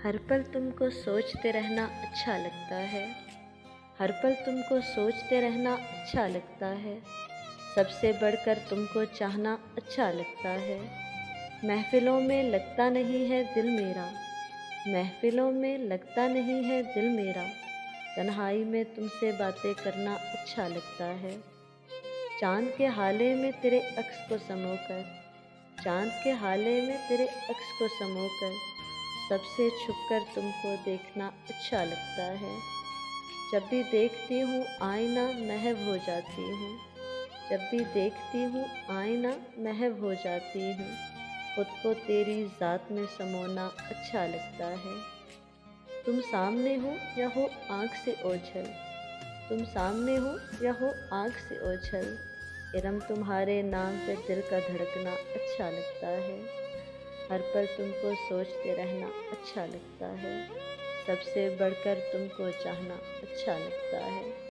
हर पल तुमको सोचते रहना अच्छा लगता है। हर पल तुमको सोचते रहना अच्छा लगता है। सबसे बढ़कर तुमको चाहना अच्छा लगता है। महफिलों में लगता नहीं है दिल मेरा। महफिलों में लगता नहीं है दिल मेरा। तन्हाई में तुमसे बातें करना अच्छा लगता है। चाँद के हाले में तेरे अक्स को समोकर, चाँद के हाले में तेरे अक्स को समोकर, सबसे छुपकर तुमको देखना अच्छा लगता है। जब भी देखती हूँ आईना महव हो जाती हूँ। जब भी देखती हूँ आईना महव हो जाती हूँ। खुद को तेरी ज़ात में समोना अच्छा लगता है। तुम सामने हो या हो आँख से ओझल, तुम सामने हो या हो आँख से ओझल, इरम तुम्हारे नाम पे दिल का धड़कना अच्छा लगता है। हर पल तुमको सोचते रहना अच्छा लगता है। सबसे बढ़कर तुमको चाहना अच्छा लगता है।